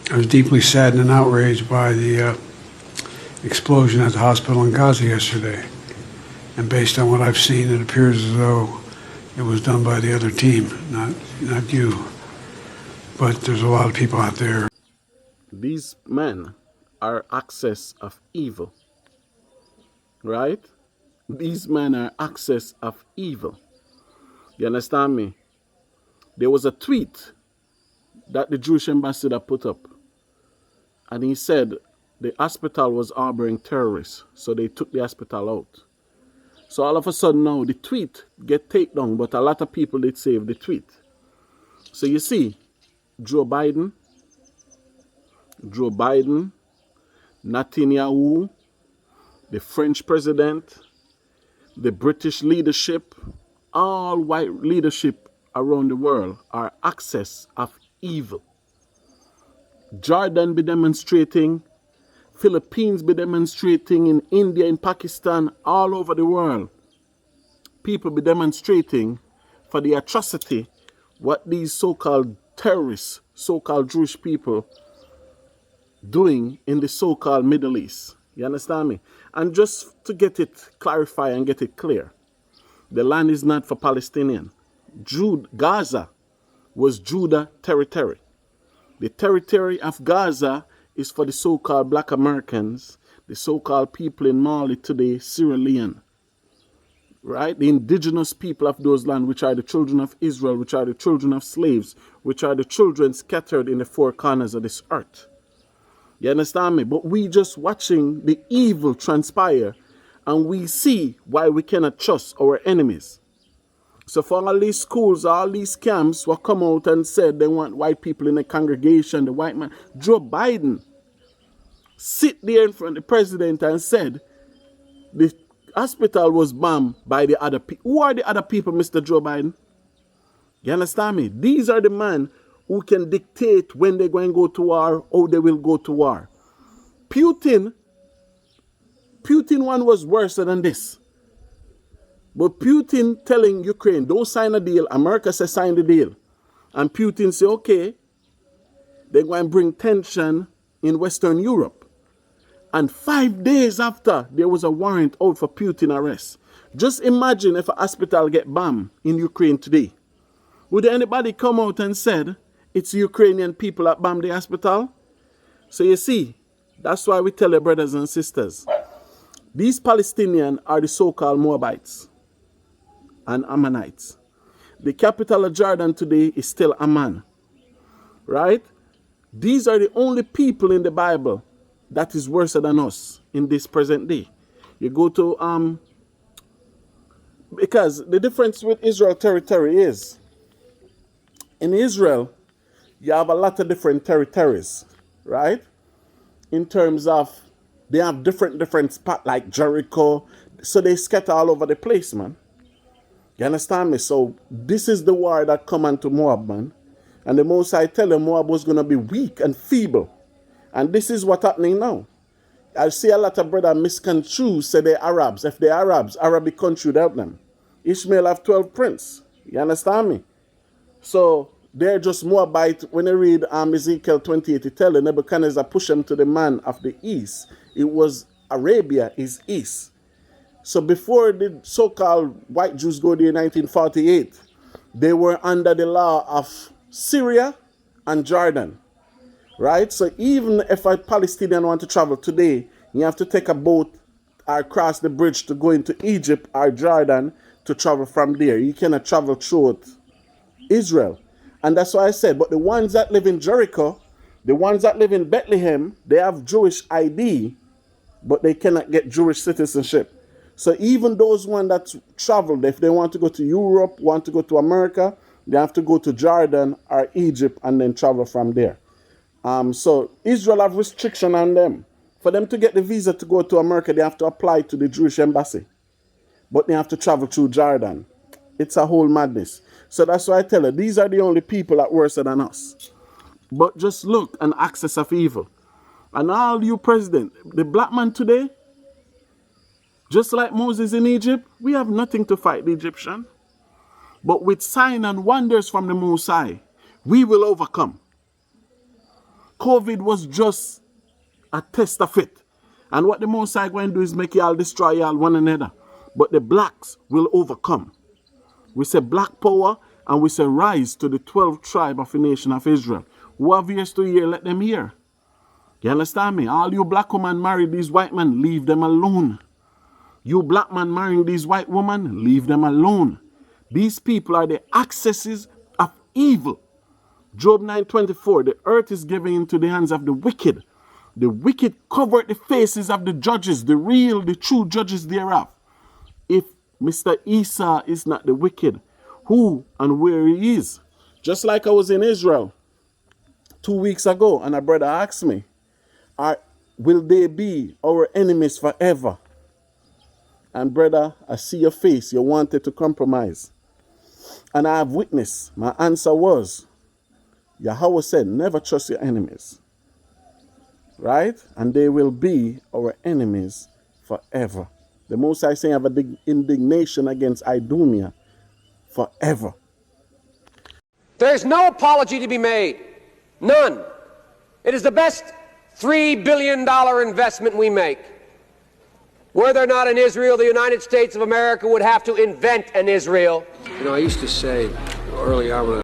I was deeply saddened and outraged by the explosion at the hospital in Gaza yesterday. And based on what I've seen, it appears as though it was done by the other team, not you. But there's a lot of people out there. These men are access of evil, right? These men are access of evil. You understand me? There was a tweet that the Jewish ambassador put up, and he said the hospital was harboring terrorists, so they took the hospital out. So all of a sudden now the tweet get taken down, but a lot of people did save the tweet. So you see, Joe Biden, Netanyahu, the French president, the British leadership, all white leadership around the world are access of evil. Jordan be demonstrating, Philippines be demonstrating, in India, in Pakistan, all over the world. People be demonstrating for the atrocity what these so-called terrorists, so-called Jewish people doing in the so-called Middle East. You understand me? And just to get it clarified and get it clear, the land is not for Palestinian. Gaza was Judah territory. The territory of Gaza is for the so-called Black Americans, the so-called people in Mali today, Sierra Leone. Right? The indigenous people of those lands, which are the children of Israel, which are the children of slaves, which are the children scattered in the four corners of this earth. You understand me? But we just watching the evil transpire, and we see why we cannot trust our enemies. So for all these schools, all these camps will come out and said they want white people in the congregation, the white man. Joe Biden sit there in front of the president and said the hospital was bombed by the other people. Who are the other people, Mr. Joe Biden? You understand me? These are the men who can dictate when they're going to go to war, or they will go to war. Putin one was worse than this. But Putin telling Ukraine, don't sign a deal. America says sign the deal. And Putin say, okay, they're going to bring tension in Western Europe. And 5 days after, there was a warrant out for Putin arrest. Just imagine if a hospital get bombed in Ukraine today. Would anybody come out and said, it's Ukrainian people that bombed the hospital? So you see, that's why we tell our brothers and sisters, these Palestinians are the so-called Moabites and Ammonites. The capital of Jordan today is still Amman, right? These are the only people in the Bible that is worse than us in this present day. You go to, because the difference with Israel territory is, in Israel, you have a lot of different territories, right? In terms of, they have different spots like Jericho, so they scatter all over the place, man. You understand me? So this is the war that come unto Moab, man. And the Most High tell them Moab was going to be weak and feeble. And this is what's happening now. I see a lot of brothers misconstrue, say they're Arabs. If they're Arabs, Arabic country would help them. Ishmael have 12 princes. You understand me? So they're just Moabite. When you read Ezekiel 28, it tells Nebuchadnezzar push them to the man of the east. It was Arabia is east. So before the so-called white Jews go there in 1948, they were under the law of Syria and Jordan, right? So even if a Palestinian want to travel today, you have to take a boat or cross the bridge to go into Egypt or Jordan to travel from there. You cannot travel through Israel. And that's why I said, but the ones that live in Jericho, the ones that live in Bethlehem, they have Jewish ID, but they cannot get Jewish citizenship. So even those ones that traveled, if they want to go to Europe, want to go to America, they have to go to Jordan or Egypt and then travel from there. So Israel have restriction on them. For them to get the visa to go to America, they have to apply to the Jewish embassy. But they have to travel through Jordan. It's a whole madness. So that's why I tell her, these are the only people that worse than us. But just look, an axis of evil. And all you president, the black man today, just like Moses in Egypt, we have nothing to fight the Egyptian. But with sign and wonders from the Most High, we will overcome. COVID was just a test of it. And what the Most High going to do is make y'all destroy y'all one another. But the blacks will overcome. We say black power, and we say rise to the 12th tribe of the nation of Israel. Who have ears to hear, let them hear. You understand me? All you black women marry these white men, leave them alone. You black man marrying these white women, leave them alone. These people are the accesses of evil. Job 9:24, the earth is given into the hands of the wicked. The wicked covered the faces of the judges, the real, the true judges thereof. If Mr. Esau is not the wicked, who and where he is? Just like I was in Israel 2 weeks ago, and a brother asked me, will they be our enemies forever? And brother, I see your face. You wanted to compromise. And I have witnessed. My answer was, Yahweh said, never trust your enemies. Right? And they will be our enemies forever. The Most High saying, have an indignation against Idumea forever. There is no apology to be made. None. It is the best $3 billion investment we make. Were there not an Israel, the United States of America would have to invent an Israel. You know, I used to say early on when